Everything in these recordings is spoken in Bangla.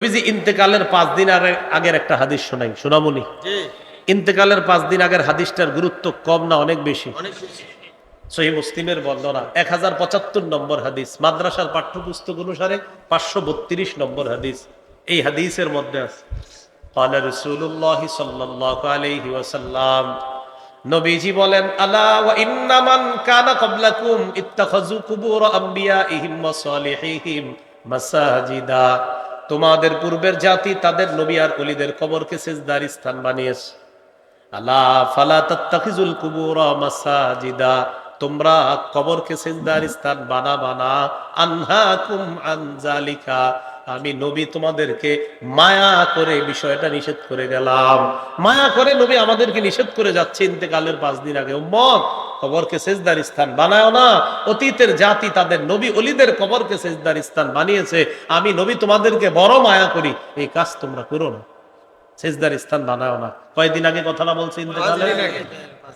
নবীজি ইন্তেকালের 5 দিন আগের একটা হাদিস শোনাই, শোনামুনি। ইন্তেকালের 5 দিন আগের হাদিসটার গুরুত্ব কম না অনেক বেশি? সহিহ মুসলিমের বর্ণনা 1075 নম্বর হাদিস, মাদ্রাসার পাঠ্যপুস্তক অনুসারে 532 নম্বর হাদিস। এই হাদিসের মধ্যে আছে ক্বালা রাসূলুল্লাহ সাল্লাল্লাহু আলাইহি ওয়াসাল্লাম, নবীজি বলেন, আলা ওয়া ইন্না মান কানা ক্বাবলাকুম ইত্তাখাযু কুবুর আমবিয়াইহিম ওয়া সালিহিহিম মাসাজিদা। তোমাদের পূর্বের জাতি তাদের নবী আর ওলিদের কবরকে সিজদার স্থান বানিয়েছে। আলা ফালা তাত্তাখিজুল কুবুরা মাসাজিদা, তোমরা কবরকে সিজদার স্থান বানাবা না। আনহাকুম আন যালিকা, আমি নবী তোমাদেরকে মায়া করে বিষয়টা নিষেধ করে গেলাম। মায়া করে নবী আমাদেরকে নিষেধ করে যাচ্ছে ইন্তেকালের 5 দিন আগে, উম্মত কবরকে সিজদার স্থান বানায় না। অতীতের জাতি তাদের নবী ওলিদের কবরকে সিজদার স্থান বানিয়েছে, আমি নবী তোমাদেরকে বড় মায়া করি, এই কাজ তোমরা করো না, সিজদার স্থান বানায় না। কয়েকদিন আগে কথাটা বলছে ইন্তেকালের।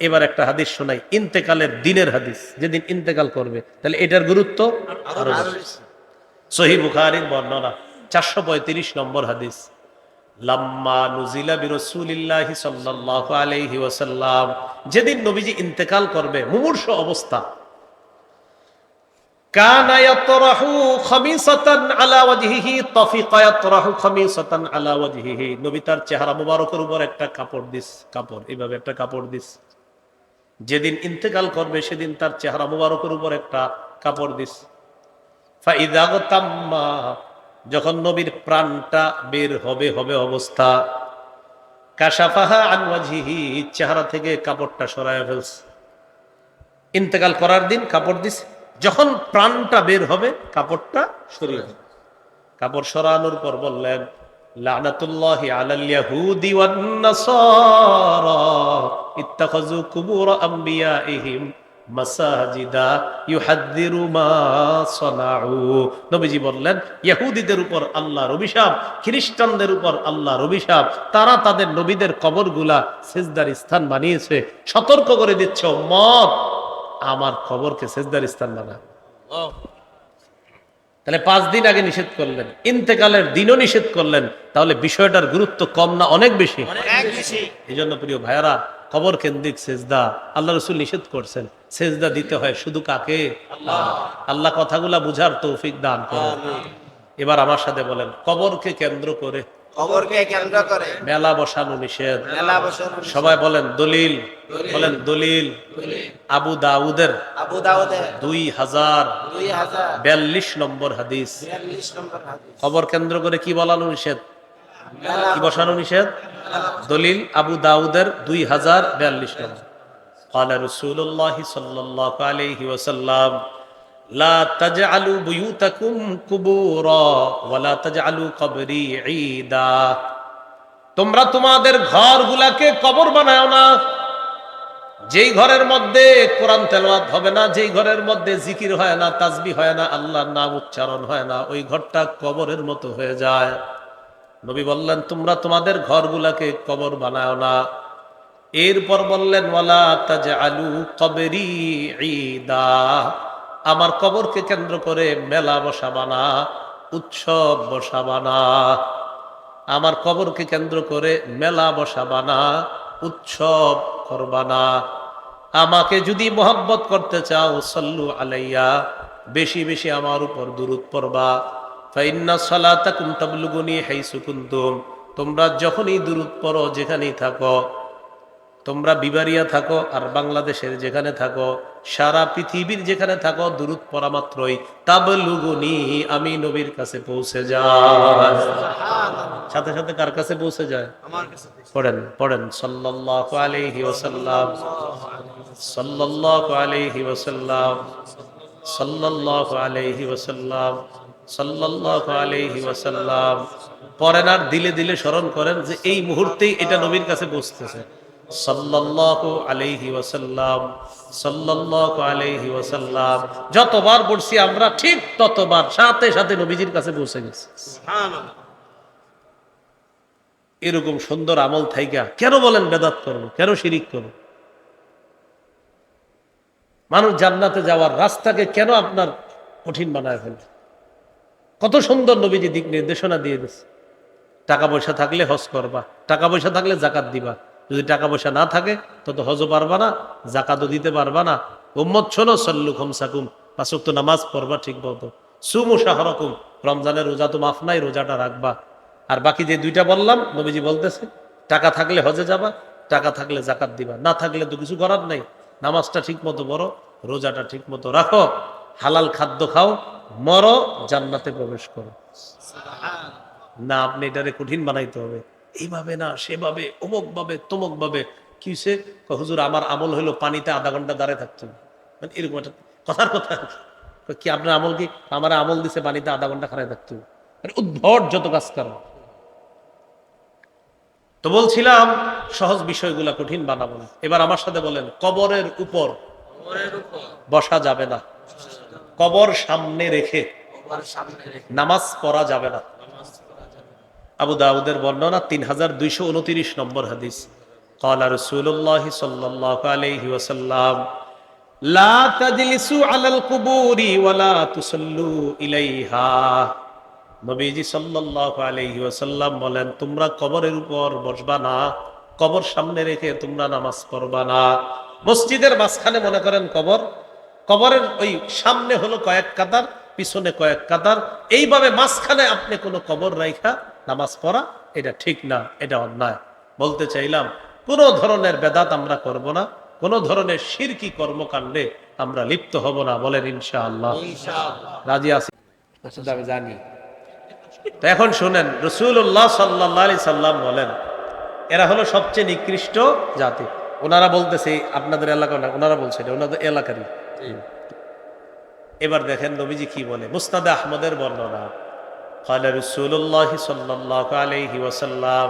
এবার একটা হাদিস শোনাই, ইন্তেকালের দিনের হাদিস, যেদিন ইন্তেকাল করবে, তাহলে এটার গুরুত্ব আরো বেশি। সহিহ বুখারীর বর্ণনা 435 নম্বর হাদিস, লাম্মা নুজিলা বিরাসূলিল্লাহি সাল্লাল্লাহু আলাইহি ওয়াসাল্লাম, যেদিন নবীজি ইন্তেকাল করবে মুমূর্ষু অবস্থা, কানা ইয়াতরাহু খামিসাতান আলা ওয়াজহিহি, তাফিকা ইয়াতরাহু খামিসাতান আলা ওয়াজহিহি, নবী তার চেহারা মুবারকের উপর একটা কাপড় দিস, কাপড় এইভাবে একটা কাপড় দিস। যেদিন ইন্তেকাল করবে সেদিন তার চেহারা মুবারকের উপর একটা কাপড় দিস। ফাইদা গাতাম্মা, যখন নবীর প্রাণটা বের হবে হবে অবস্থা, কাশাফাহা আন ওয়াজহিহি, চেহারা থেকে কাপড়টা সরায় ফেলছে। ইন্তেকাল করার দিন কাপড় দিস, যখন প্রাণটা বের হবে কাপড়টা সরিয়ে ফেলছে। কাপড় সরানোর পর বললেন, লানাতুল্লাহি আলাল ইয়াহুদি ওয়ান নাসারা ইত্তাখাযু কুবুর আমবিয়াইহিম মাসাজিদা ইউহাদ্দিরু মা সানাউ। নবীজি বললেন, ইহুদিদের উপর আল্লাহর অভিশাপ, খ্রিস্টানদের উপর আল্লাহর অভিশাপ, তারা তাদের নবীদের কবরগুলা সিজদার স্থান বানিয়েছে। সতর্ক করে দিচ্ছে, উম্মত আমার কবরকে সিজদার স্থান বানা। তাহলে 5 দিন আগে নিষেধ করলেন, ইন্তেকালের দিনও নিষেধ করলেন, তাহলে বিষয়টার গুরুত্ব কম না অনেক বেশি? এই জন্য প্রিয় ভাইয়ারা, কবর কেন্দ্রিক সেজদা আল্লাহ রাসূল নিষেধ করছেন। সেজদা দিতে হয় শুধু কাকে? আল্লাহ কথাগুলা বুঝার তৌফিক দান করুন। এবার আমার সাথে বলেন, কবরকে কেন্দ্র করে মেলা বসানো নিষেধ। সবাই বলেন দলিল, বলেন দলিল। আবু দাউদের 2042 নম্বর হাদিস। কবর কেন্দ্র করে কি বলানো নিষেধ, কি বসানো নিষেধ? দলিল আবু দাউদের 2042 নম্বর। ক্বালা রাসূলুল্লাহ সাল্লাল্লাহু আলাইহি ওয়াসাল্লাম, লা তাজআলু বুয়ুতাকুম কুবুরা ওয়া লা তাজআলু কবরি ঈদা, তোমরা তোমাদের ঘরগুলাকে কবর বানাও না। যেই ঘরের মধ্যে কোরআন তেলাওয়াত হবে না, যেই ঘরের মধ্যে জিকির হয় না, তাসবিহ হয় না, আল্লাহর নাম উচ্চারণ হয় না, ওই ঘরটা কবরের মতো হয়ে যায়। নবী বললেন, তোমরা তোমাদের ঘরগুলাকে কবর বানাও না। এরপর বললেন, ওয়ালা তাজআলু কবরি ঈদা, আমার কবরকে কেন্দ্র করে মেলা বসাবা না, উৎসব বসাবা না। আমার কবরকে কেন্দ্র করে মেলা বসাবা না, উৎসব করবা না। আমাকে যদি মোহাব্বত করতে চাও, সাল্লু আলাইয়া, বেশি বেশি আমার উপর দুরূদ পড়বা। ফাইন্না সালাতাকুম তাবলুগুনি হাইসু কুনতুম, তোমরা যখনই দুরূদ পড়ো, যেখানেই থাকো, তোমরা বিবারিয়া থাকো আর বাংলাদেশের যেখানে থাকো, সারা পৃথিবীর যেখানে থাকো, দুরূদ পড়া মাত্রই তাবলুগুনি, আমি নবীর কাছে পৌঁছে যায়। সাথে সাথে কার কাছে পৌঁছে যায়? আমার কাছে। পড়েন পড়েন, সাল্লাল্লাহু আলাইহি ওয়াসাল্লাম, সাল্লাল্লাহু আলাইহি ওয়াসাল্লাম, সাল্লাল্লাহু আলাইহি ওয়াসাল্লাম, সাল্লাল্লাহু আলাইহি ওয়াসাল্লাম। পড়েন আর দিলে দিলে স্মরণ করেন যে এই মুহূর্তেই এটা নবীর কাছে পৌঁছতেছে। সাল্লাল্লাহু আলাইহি ওয়াসাল্লাম, সাল্লাল্লাহু আলাইহি ওয়াসাল্লাম। যতবার পড়ছি আমরা, ঠিক ততবার সাথে সাথে নবীজির কাছে পৌঁছে গেছে। সুবহানাল্লাহ। এরকম সুন্দর আমল থাইকা কেন বলেন বেদাত করবো, কেন শিরিক করবো? মানুষ জান্নাতে যাওয়ার রাস্তাকে কেন আপনার কঠিন বানায় ফেলবে? কত সুন্দর নবীজি দিক নির্দেশনা দিয়ে দিচ্ছে। টাকা পয়সা থাকলে হজ করবা, টাকা পয়সা থাকলে জাকাত দিবা। যদি টাকা পয়সা না থাকে তো হজও পারবা না, জাকাতও দিতে পারবা না। উম্মত শোনো, সল্লু খামসাকুম, 5 ওয়াক্ত নামাজ পড়বা ঠিক মতো। সুমু শাহরাকুম, রমজানের রোজা তো মাফ নাই, রোজাটা রাখবা। আর বাকি যে 2টা বললাম, নবীজি বলতেছে টাকা থাকলে হজে যাবা, টাকা থাকলে জাকাত দিবা, না থাকলে তো কিছু করার নাই। নামাজটা ঠিক মতো পড়ো, রোজাটা ঠিক মতো রাখো, হালাল খাদ্য খাও, মরো, জান্নাতে প্রবেশ করো। না আপনি এটারে কঠিন বানাইতে হবে, এইভাবে না সেভাবে, অমুক ভাবে তমুক ভাবে। কি হয়েছে? হুজুর আমার আমল হলো পানিতে আধা ঘন্টা দাঁড়িয়ে থাকতে হবে, মানে এরকম একটা কথার কথা। কি আপনার আমল কি? আমার আমল দিছে পানিতে আধা ঘন্টা খাড়ায় থাকতে হবে, মানে উদ্ভট যত কাজ করো। তো বলছিলাম সহজ বিষয়গুলা কঠিন বানাবো না। এবার আমার সাথে বলেন, কবরের উপর বসা যাবে না, কবর সামনে রেখে নামাজ পড়া যাবে না। আবু দাউদের বর্ণনা 3229 নম্বর হাদিস। ক্বালা রাসূলুল্লাহ সাল্লাল্লাহু আলাইহি ওয়াসাল্লাম, লা তাজলিসু আলাল কুবুরি ওয়া লা তুসাল্লু ইলাইহা। নবীজি সাল্লাল্লাহু আলাইহি ওয়াসাল্লাম বলেন, তোমরা কবরের উপর বসবা না, কবর সামনে রেখে তোমরা নামাজ পড়বা না। মসজিদের মাঝখানে মনে করেন কবর, কবরের ওই সামনে হলো কয়েক কাতার, পিছনে কয়েক কাতার, এইভাবে মাঝখানে আপনি কোনো কবর রাইখা নামাজ পড়া এটা ঠিক না, এটা অন্যায়। বলতে চাইলাম কোন ধরনের বেদাত আমরা করব না, কোন ধরনের শিরকি কর্মকাণ্ডে আমরা লিপ্ত হব না। বলেন ইনশাআল্লাহ। রাজি আছি? আমি জানি। তো এখন শুনেন, রাসূলুল্লাহ সাল্লাল্লাহু আলাইহি সাল্লাম বলেন, এরা হলো সবচেয়ে নিকৃষ্ট জাতি। ওনারা বলতেছে আপনাদের এলাকা না, ওনারা বলছে এটা ওনাদের এলাকারই। এবার দেখেন নবীজি কি বলে, মুসনাদে আহমদের বর্ণনা। قال رسول الله صلى الله عليه وسلم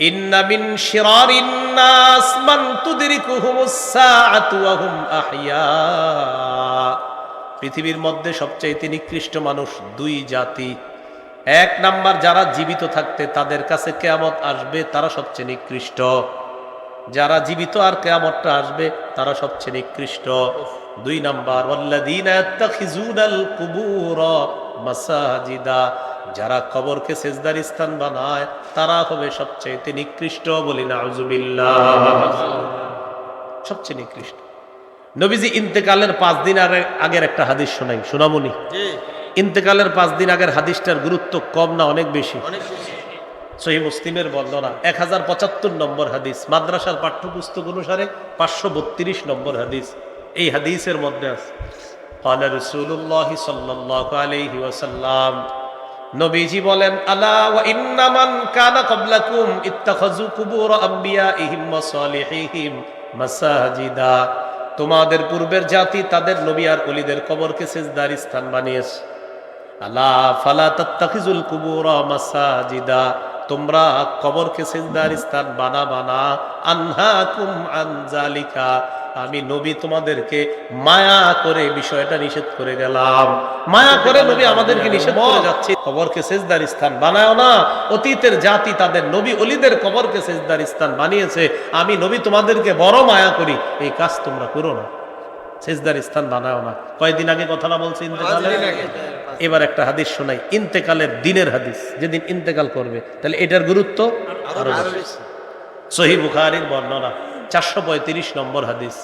إن من شرار الناس من تدركهم الساعة وهم أحياء। পৃথিবীর মধ্যে সবচেয়ে নিকৃষ্ট মানুষ 2 জাতি। 1 নাম্বার, যারা জীবিত থাকতে তাদের কাছে কিয়ামত আসবে তারা সবচেয়ে নিকৃষ্ট। যারা জীবিত আর কিয়ামতটা আসবে তারা সবচেয়ে নিকৃষ্ট। 2 নাম্বার, ওয়াল্লাযীনা ইয়াত্তাখিযুনাল কুবুরা মাসাজিদা, যারা কবরকে সেজদার স্থান বানায় তারা হবে সবচেয়ে নিকৃষ্ট। বলি নাউযুবিল্লাহ, সবচেয়ে নিকৃষ্ট। নবীজি ইন্তেকালের 5 দিন আগের একটা হাদিস শোনাই, শোনামুনি। ইন্তেকালের 5 দিন আগের হাদিসটার গুরুত্ব কম না অনেক বেশি? সহিহ মুসলিমের বর্ণনা 1075 নম্বর হাদিস, মাদ্রাসার পাঠ্যপুস্তক অনুসারে 532 নম্বর হাদিস। এই হাদিসের মধ্যে আছে, قال رسول الله صلى الله عليه وسلم, নবীজি বলেন, আলা ওয়া ইন্না মান কানা ক্বাবলাকুম ইত্তাখাযু কুবুর আমবিয়াইহিম ওয়া সালিহিহিম মাসাজিদা। তোমাদের পূর্বের জাতি তাদের নবী আর ওলিদের কবরকে সিজদার স্থান বানিয়েছে। আলা ফালা তাত্তাখিজুল কুবুরা মাসাজিদা, তোমরা কবরকে সিজদার স্থান বানাবা না। আনহাকুম আন যালিকা, আমি নবী তোমাদেরকে মায়া করে বিষয়টা নিষেধ করে গেলাম। মায়া করে নবী আমাদেরকে নিষেধ করে যাচ্ছে, কবরকে সিজদার স্থান বানায়ও না। অতীতের জাতি তাদের নবী ওলিদের কবরকে সিজদার স্থান বানিয়েছে, আমি নবী তোমাদেরকে বড় মায়া করি, এই কাজ তোমরা করো না, সিজদার স্থান বানায়ও না। কয়দিন আগে কথাটা বলছি ইন্তেকালের। এবার একটা হাদিস শোনাই, ইন্তেকালের দিনের হাদিস, যেদিন ইন্তেকাল করবে, তাহলে এটার গুরুত্ব আরো বেশি। সহিহ বুখারীর বর্ণনা 435 নম্বর হাদিস।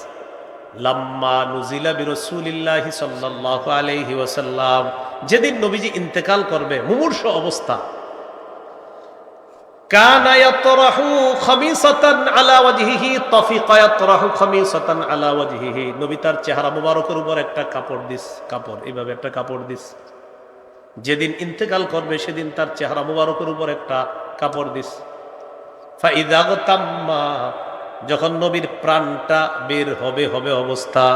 লাম্মা নুজিলা বিরাসূলিল্লাহি সাল্লাল্লাহু আলাইহি ওয়াসাল্লাম, যেদিন নবীজি ইন্তেকাল করবে মুমূর্ষ অবস্থা, কানা ইয়াতরাহু খামিসাতান আলা ওয়াজহিহি, তাফিকা ইয়াতরাহু খামিসাতান আলা ওয়াজহিহি, নবী তার চেহারা মুবারকের উপর একটা কাপড় দিস, কাপড় এইভাবে একটা কাপড় দিস। যেদিন ইন্তেকাল করবে সেদিন তার চেহারা মুবারকের উপর একটা কাপড় দিস। ফাইদা তাম্মা, যখন নবীর প্রাণটা বের হবে অবস্থা,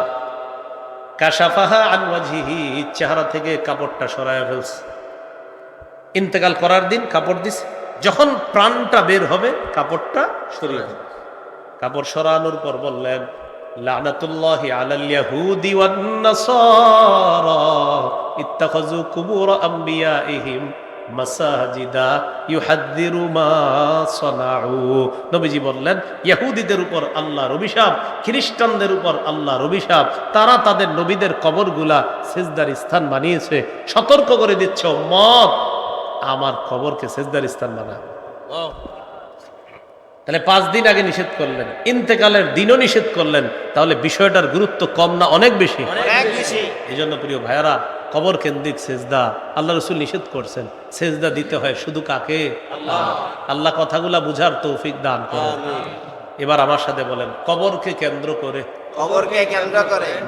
কাশাফাহা আন ওয়াজহিহি, চেহারা থেকে কাপড়টা সরায় ফেলছে। ইন্তেকাল করার দিন কাপড় দিছে, যখন প্রাণটা বের হবে কাপড়টা সরিয়ে ফেলছে। কাপড় সরানোর পর বললেন, লানাতুল্লাহি আলাল ইয়াহুদি ওয়ান নাসারা ইত্তাখাযু কুবুর আমবিয়াইহিম মাসাজিদা ইউহাদ্দিরু মা সানাউ। নবীজি বললেন, ইহুদিদের উপর আল্লাহর অভিশাপ, খ্রিস্টানদের উপর আল্লাহর অভিশাপ, তারা তাদের নবীদের কবরগুলা সিজদার স্থান বানিয়েছে। সতর্ক করে দিচ্ছে উম্মত, আমার কবরকে সেজদার স্থান বানায়। তাহলে 5 দিন আগে নিষেধ করলেন, ইন্তেকালের দিনও নিষেধ করলেন, তাহলে বিষয়টার গুরুত্ব কম না অনেক বেশি? এই জন্য প্রিয় ভাইয়ারা, কবর কেন্দ্রিক সেজদা আল্লাহ রসুল নিষেধ করছেন। সেজদা দিতে হয় শুধু কাকে? আল্লাহ কথাগুলা বুঝার তৌফিক দান করেন। এবার আমার সাথে বলেন, কবরকে কেন্দ্র করে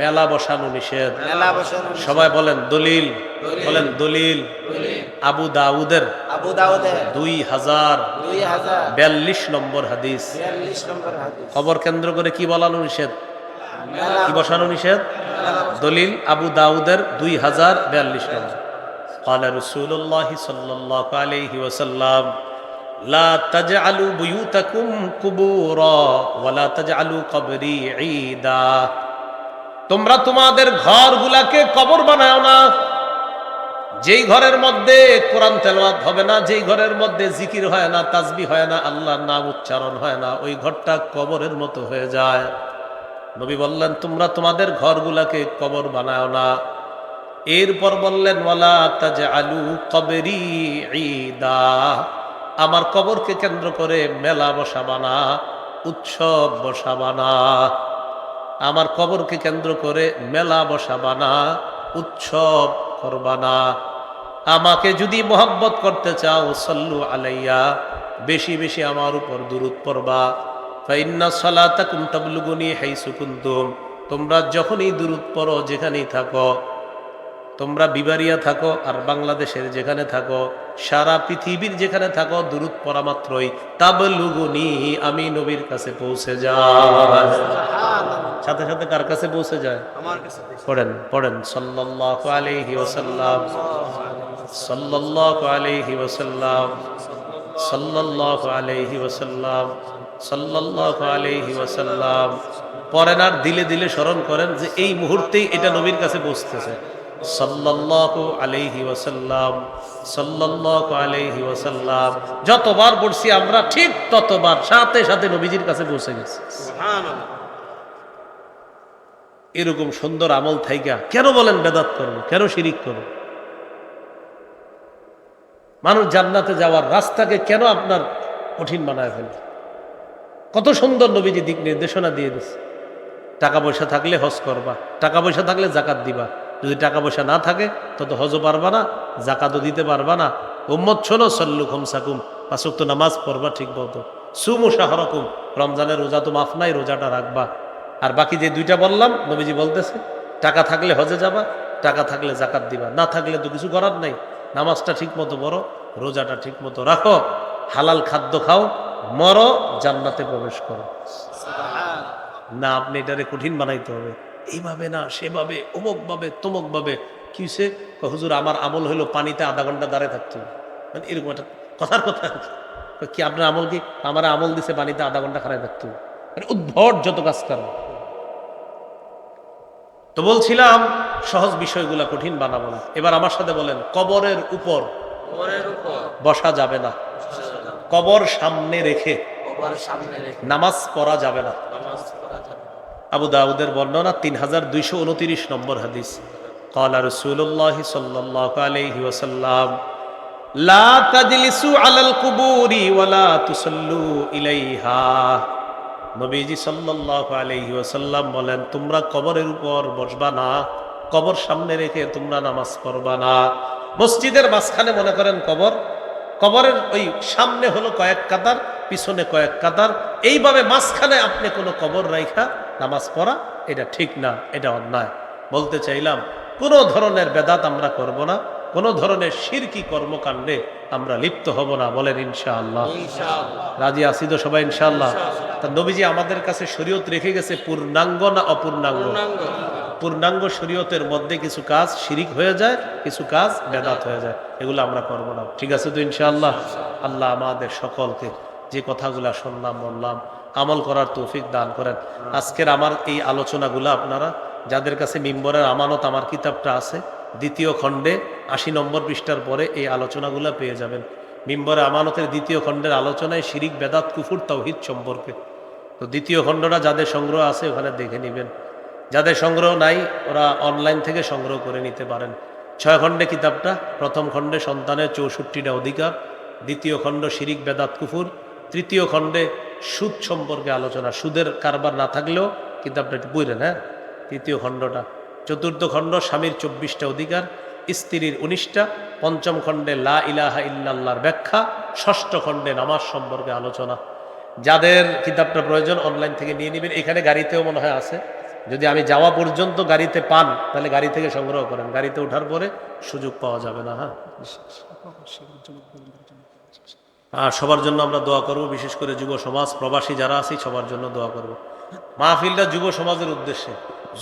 মেলা বসানো নিষেধ। সবাই বলেন দলিল, বলেন দলিল। আবু দাউদের 2042 নম্বর হাদিস। কবর কেন্দ্র করে কি বলানো নিষেধ, কি বসানো নিষেধ? দলিল আবু দাউদের 2042 নম্বর। قال رسول الله صلى الله عليه وسلم لا تجعلوا بيوتكم قبورا ولا تجعلوا قبري عيدا। তোমরা তোমাদের ঘরগুলাকে কবর বানাও না। যেই ঘরের মধ্যে কোরআন তেলাওয়াত হবে না, যেই ঘরের মধ্যে জিকির হয় না, তাসবিহ হয় না, আল্লাহর নাম উচ্চারণ হয় না, ওই ঘরটা কবরের মতো হয়ে যায়। নবী বললেন তোমরা তোমাদের ঘরগুলাকে কবর বানাও না। এরপর বললেন ওয়ালা তাজআলু কবরি ঈদা, আমার কবরকে কেন্দ্র করে মেলা বসাবা না, উৎসব বসাবা না। আমার কবরকে কেন্দ্র করে মেলা বসাবা না, উৎসব করবা না। আমাকে যদি মোহাব্বত করতে চাও, সাল্লু আলাইয়া, বেশি বেশি আমার উপর দুরূদ পড়বা। ফাইন্না সালাতাকুম তাবলুগুনি হাইসু কুনতুম, তোমরা যখনই দুরূদ পড়ো, যেখানেই থাকো, তোমরা বিবারিয়া থাকো আর বাংলাদেশের যেখানে থাকো, সারা পৃথিবীর যেখানে থাকো, দুরূদ পড়া মাত্রই তাবলুগুনি, আমি নবীর কাছে পৌঁছে যায়। সাথে সাথে কার কাছে পৌঁছে যায়? আমার কাছে। পড়েন পড়েন, সাল্লাল্লাহু আলাইহি ওয়াসাল্লাম, সাল্লাল্লাহু আলাইহি ওয়াসাল্লাম, সাল্লাল্লাহু আলাইহি ওয়াসাল্লাম, সাল্লাল্লাহু আলাইহি ওয়াসাল্লাম। পড়েন আর দিলে দিলে স্মরণ করেন যে এই মুহূর্তেই এটা নবীর কাছে পৌঁছতেছে। সাল্লাল্লাহু আলাইহি ওয়াসাল্লাম, সাল্লাল্লাহু আলাইহি ওয়াসাল্লাম। যতবার পড়ছি আমরা ঠিক ততবার সাথে সাথে নবীজির কাছে পৌঁছে গেছি। সুবহানাল্লাহ। এরকম সুন্দর আমল থাইকা কেন বলেন বেদাত করবো, কেন শিরিক করবো? মানুষ জান্নাতে যাওয়ার রাস্তাকে কেন আপনার কঠিন বানায় ফেলে? কত সুন্দর নবীজি দিক নির্দেশনা দিয়ে দিচ্ছে। টাকা পয়সা থাকলে হজ করবা, টাকা পয়সা থাকলে জাকাত দিবা। যদি টাকা পয়সা না থাকে তত হজও পারবা না, জাকাতও দিতে পারবা না। উম্মত শোনো, সল্লু খুমসাকুম, 5 ওয়াক্ত নামাজ পড়বা ঠিক মতো। সুমু শাহরাকুম, রমজানের রোজা তো মাফ নাই, রোজাটা রাখবা। আর বাকি যে 2টা বললাম, নবীজি বলতেছে টাকা থাকলে হজে যাবা, টাকা থাকলে জাকাত দিবা, না থাকলে তো কিছু করার নাই। নামাজটা ঠিক মতো পড়ো, রোজাটা ঠিক মতো রাখো, হালাল খাদ্য খাও, মরো, জান্নাতে প্রবেশ করো। না আপনি এটারে কঠিন বানাইতে হবে, এইভাবে না সেভাবে, অমুক ভাবে তমুক ভাবে। কি হয়েছে? হুজুর আমার আমল হইলো পানিতে আধা ঘন্টা দাঁড়িয়ে থাকতে হবে, মানে এরকম একটা কথার কথা কি? আপনার আমল কি? আমার আমল দিছে পানিতে আধা ঘন্টা খাড়াই থাকতে হবে, মানে উদ্ভট যত কাজ করো। তো বলছিলাম সহজ বিষয়গুলা কঠিন বানাবো না। এবার আমার সাথে বলেন, কবরের উপর বসা যাবে না, কবর সামনে রেখে নামাজ পড়া যাবে না। আবু দাউদের বর্ণনা 3229 নম্বর হাদিস। قال رسول الله صلى الله عليه وسلم لا تجلسوا على القبور ولا تصلوا إليها। নবীজি সাল্লাল্লাহু আলাইহি ওয়াসাল্লাম বলেন, তোমরা কবরের উপর বসবা না, কবর সামনে রেখে তোমরা নামাজ পড়বা না। মসজিদের মাঝখানে মনে করেন কবর, কবরের ওই সামনে হলো কয়েক কাতার, পিছনে কয়েক কাতার, এইভাবে মাঝখানে আপনি কোনো কবর রাইখা নামাজ পড়া, এটা ঠিক না, এটা অন্যায়। বলতে চাইলাম কোনো ধরনের বেদাত আমরা করব না, কোনো ধরনের শিরকি কর্মকাণ্ডে আমরা লিপ্ত হব না। বলেন ইনশাআল্লাহ। রাজি আছি তো সবাই ইনশাআল্লাহ? তা নবীজি আমাদের কাছে শরীয়ত রেখে গেছে পূর্ণাঙ্গ না অপূর্ণাঙ্গ? পূর্ণাঙ্গ শরীয়তের মধ্যে কিছু কাজ শিরিক হয়ে যায়, কিছু কাজ বেদাত হয়ে যায়, এগুলো আমরা করব না। ঠিক আছে তো ইনশাআল্লাহ? আল্লাহ আমাদের সকলকে যে কথাগুলা শুনলাম বললাম আমল করার তৌফিক দান করেন। আজকের আমার এই আলোচনাগুলো আপনারা যাদের কাছে মিম্বরের আমানত আমার কিতাবটা আছে, 2য় খণ্ডে 80 নম্বর পৃষ্ঠার পরে এই আলোচনাগুলো পেয়ে যাবেন। মিম্বরে আমানতের 2য় খণ্ডের আলোচনায় শিরিক, বেদাত, কুফর, তাওহীদ সম্পর্কে। তো 2য় খণ্ডটা যাদের সংগ্রহ আছে ওখানে দেখে নেবেন, যাদের সংগ্রহ নাই ওরা অনলাইন থেকে সংগ্রহ করে নিতে পারেন। 6 খণ্ডে কিতাবটা। প্রথম খণ্ডে সন্তানের 64টা অধিকার, দ্বিতীয় খণ্ড শিরিক বেদাত কুফুর, তৃতীয় খণ্ডে সুদ সম্পর্কে আলোচনা, সুদের কারবার না থাকলেও কিতাবটা একটু পড়েন, হ্যাঁ, তৃতীয় খণ্ডটা। চতুর্থ খণ্ড স্বামীর 24টা অধিকার, স্ত্রীর 19টা। পঞ্চম খণ্ডে লা ইলাহা ইল্লাল্লাহর ব্যাখ্যা। ষষ্ঠ খণ্ডে নামাজ সম্পর্কে আলোচনা। যাদের কিতাবটা প্রয়োজন অনলাইন থেকে নিয়ে নেবেন, এখানে গাড়িতেও মনে হয় আছে। যদি আমি যাওয়া পর্যন্ত গাড়িতে পান তাহলে গাড়ি থেকে সংগ্রহ করেন, গাড়িতে ওঠার পরে সুযোগ পাওয়া যাবে না। হ্যাঁ, আর সবার জন্য আমরা দোয়া করব, বিশেষ করে যুব সমাজ, প্রবাসী যারা আছি সবার জন্য দোয়া করব। মাহফিলটা যুব সমাজের উদ্দেশ্যে।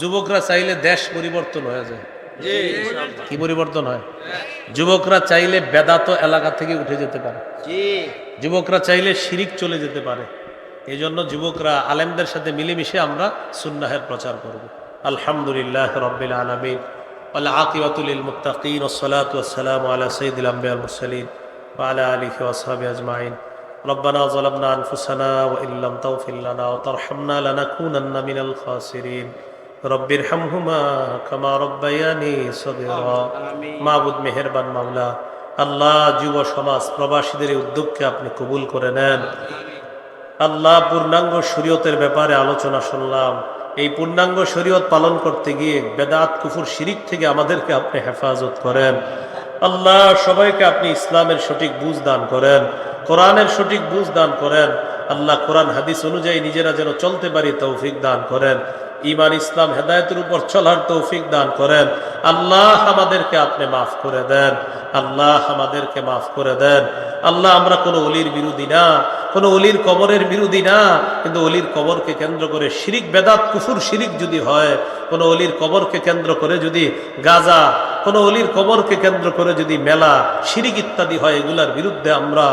যুবকরা চাইলে দেশ পরিবর্তন হয়ে যায়। কি পরিবর্তন হয়? যুবকরা চাইলে বেদাত এলাকা থেকে উঠে যেতে পারে, যুবকরা চাইলে শিরিক চলে যেতে পারে। এই জন্য যুবকরা আলেমদের সাথে মিলেমিশে আমরা সুন্নাহের প্রচার করব। আলহামদুলিল্লাহ রাব্বিল আলামিন ওয়াল আকিবাতু লিল মুত্তাকিন ওয়াস সালাতু ওয়াস সালামু আলা সাইয়্যিদিল আমবিয়া ওয়াল মুরসালিন ওয়া আলা আলিহি ওয়া আসহাবিহি আজমাইন। ربنا ظلمنا أنفسنا وإن لم تغفر لنا وترحمنا لنكونن من الخاسرين رب ارحمهما كما ربياني صغيرا। মাবুদ মেহেরবান মাওলা, আল্লাহ যুব সমাজ প্রবাসীদের উদ্যোগকে আপনি কবুল করে নেন। আল্লাহ পূর্ণাঙ্গ শরীয়তের ব্যাপারে আলোচনা শুনলাম, এই পূর্ণাঙ্গ শরীয়ত পালন করতে গিয়ে বেদাত কুফুর শিরিক থেকে আমাদেরকে আপনি হেফাজত করেন। আল্লাহ সবাইকে আপনি ইসলামের সঠিক বুঝ দান করেন, কোরআনের সঠিক বুঝ দান করেন। আল্লাহ কোরআন হাদিস অনুযায়ী নিজেরা যেন চলতে পারি তৌফিক দান করেন, ঈমান ইসলাম হেদায়েতের উপর চলার তৌফিক দান করেন। আল্লাহ আমাদেরকে আপনি মাফ করে দেন, আল্লাহ আমাদেরকে মাফ করে দেন। আল্লাহ আমরা কোনো অলির বিরোধী না, কোনো অলির কবরের বিরোধী না, কিন্তু অলির কবরকে কেন্দ্র করে শিরিক বেদাত কুফুর শিরিক যদি হয়, কোনো অলির কবরকে কেন্দ্র করে যদি গাজা, কোনো অলির কবরকে কেন্দ্র করে যদি মেলা শিরিক ইত্যাদি হয়, এগুলার বিরুদ্ধে আমরা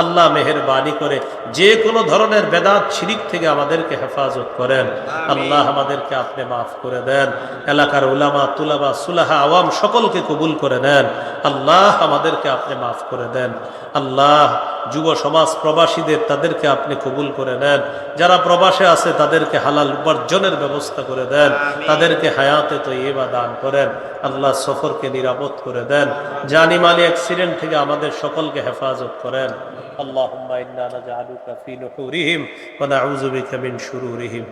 আল্লাহ মেহেরবানি করে যে কোনো ধরনের বেদাত শিরিক থেকে আমাদেরকে হেফাজত করেন। আল্লাহ আমাদেরকে আপনি মাফ করে দেন, এলাকার উলামা তুলাবা সুলাহা আওয়াম সকলকে কবুল করে নেন। আল্লাহ আমাদেরকে আপনি মাফ করে দেন। আল্লাহ যুব সমাজ প্রবাসীদের তাদেরকে আপনি কবুল করে নেন, যারা প্রবাসে আছে তাদেরকে হালাল উপার্জনের ব্যবস্থা করে দেন, তাদেরকে হায়াতে তৈয়বা দান করেন। আল্লাহ সফরকে নিরাপদ করে দেন, জানি মালি অ্যাক্সিডেন্ট থেকে আমাদের সকলকে হেফাজত করেন। আল্লাহুম্মা ইন্না নাজআলুকা ফি নুহুরিহিম ওয়া নাউযু বিকা মিন শুরুরিহিম।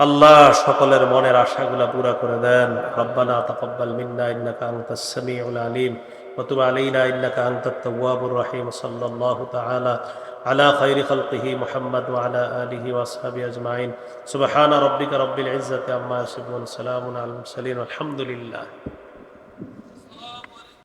আল্লাহ সকলের মনের আশাগুলা পুরা করে দেন। রব্বানা তাকাব্বাল মিন্না ইন্নাকা আনতাস সামিউল আলিম ওয়া তুব আলাইনা ইন্নাকা আনতাত তাওয়াবুর রহিম। সাল্লাল্লাহু তাআলা আলা খায়রি খালকিহি মুহাম্মদ ওয়া আলা আলিহি ওয়া আসহাবিহি আজমাইন। সুবহানা রাব্বিকা রাব্বিল ইজ্জাতি আম্মা ইয়াসিফুন, সালামুন আলাল মুরসালিন, আলহামদুলিল্লাহ।